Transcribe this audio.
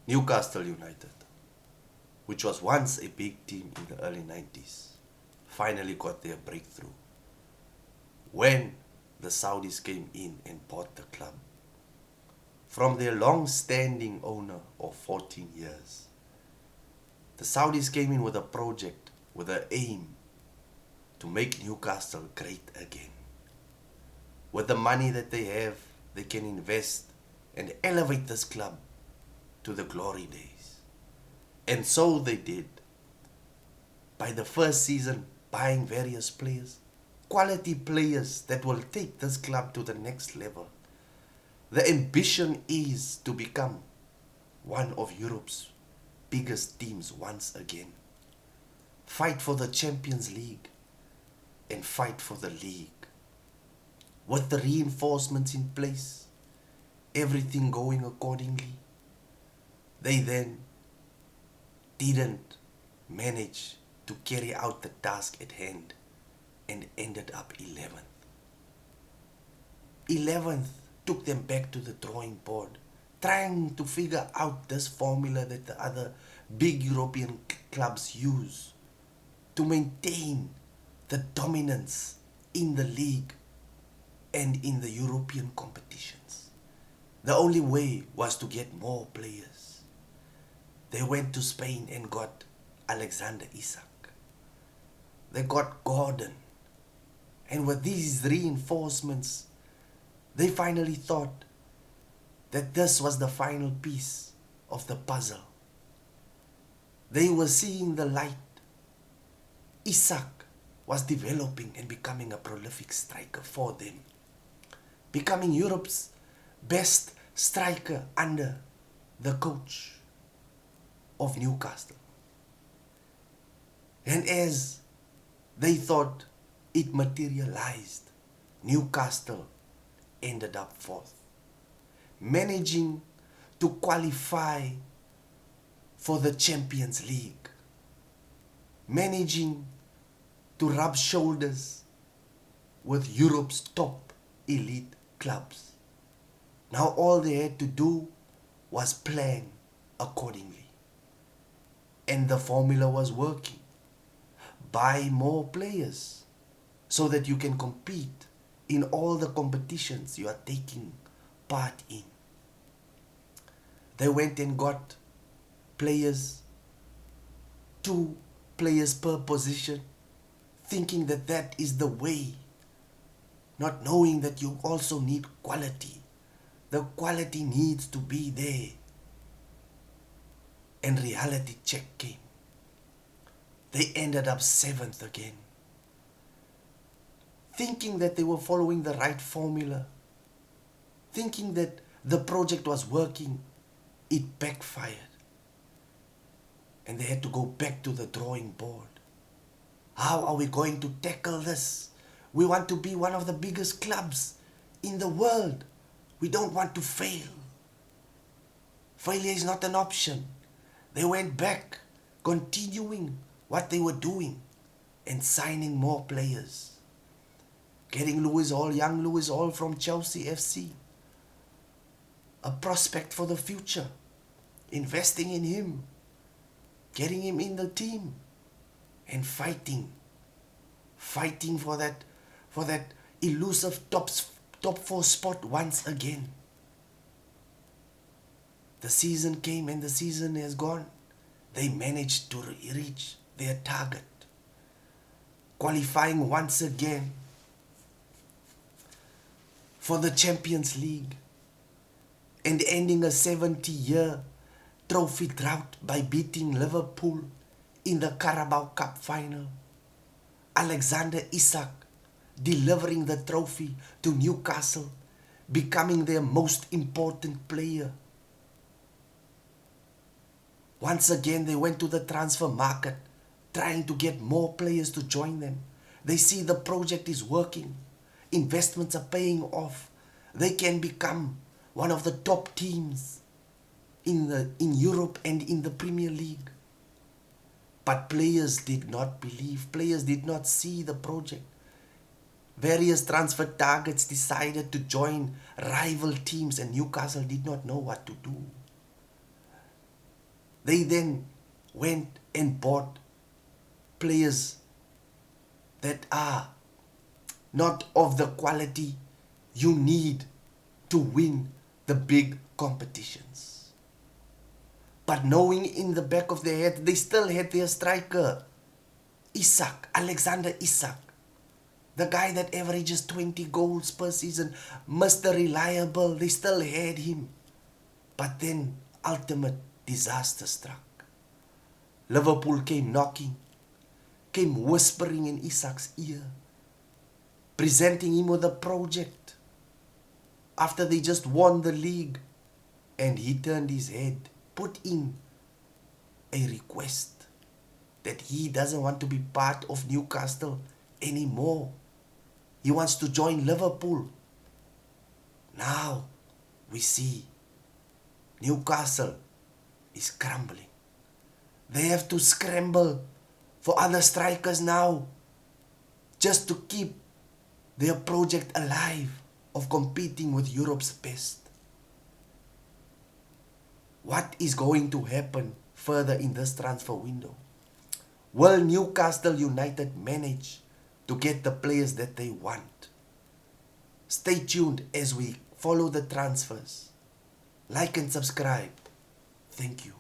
Newcastle United, which was once a big team in the early 90s, finally got their breakthrough when the Saudis came in and bought the club from their long-standing owner of 14 years. The Saudis came in with a project with an aim to make Newcastle great again. With the money that they have, they can invest and elevate this club to the glory days. And so they did. By the first season, buying various players, quality players that will take this club to the next level. The ambition is to become one of Europe's biggest teams once again. Fight for the Champions League and fight for the league. With the reinforcements in place, everything going accordingly, they then didn't manage to carry out the task at hand and ended up 11th. 11th took them back to the drawing board, trying to figure out this formula that the other big European clubs use to maintain the dominance in the league and in the European competitions. The only way was to get more players. They went to Spain and got Alexander Isak. They got Gordon. And with these reinforcements, they finally thought that this was the final piece of the puzzle. They were seeing the light. Isak was developing and becoming a prolific striker for them, becoming Europe's best striker under the coach of Newcastle. And as they thought it materialized, Newcastle ended up fourth, managing to qualify for the Champions League, managing to rub shoulders with Europe's top elite clubs. Now all they had to do was plan accordingly. And the formula was working. Buy more players so that you can compete in all the competitions you are taking part in. They went and got players, 2 players per position, thinking that that is the way, not knowing that you also need quality. The quality needs to be there. And reality check came. They ended up 7th again. Thinking that they were following the right formula, thinking that the project was working, it backfired. And they had to go back to the drawing board. How are we going to tackle this? We want to be one of the biggest clubs in the world. We don't want to fail. Failure is not an option. They went back, continuing what they were doing and signing more players. Getting Lewis Hall, young Lewis Hall from Chelsea FC. A prospect for the future. Investing in him. Getting him in the team. And fighting for that elusive top 4 spot once again. The season came and the season has gone. They managed to reach their target, qualifying once again for the Champions League and ending a 70-year trophy drought by beating Liverpool in the Carabao Cup final. Alexander Isak delivering the trophy to Newcastle, becoming their most important player. Once again, they went to the transfer market, trying to get more players to join them. They see the project is working. Investments are paying off. They can become one of the top teams in Europe and in the Premier League. But players did not believe. Players did not see the project. Various transfer targets decided to join rival teams and Newcastle did not know what to do. They then went and bought players that are not of the quality you need to win the big competitions. But knowing in the back of their head, they still had their striker, Alexander Isak. The guy that averages 20 goals per season, Mr. Reliable, they still had him. But then ultimate disaster struck. Liverpool came knocking, came whispering in Isak's ear, presenting him with a project after they just won the league. And he turned his head, put in a request that he doesn't want to be part of Newcastle anymore. He wants to join Liverpool. Now we see Newcastle is crumbling. They have to scramble for other strikers now just to keep their project alive of competing with Europe's best. What is going to happen further in this transfer window? Will Newcastle United manage to get the players that they want? Stay tuned as we follow the transfers. Like and subscribe. Thank you.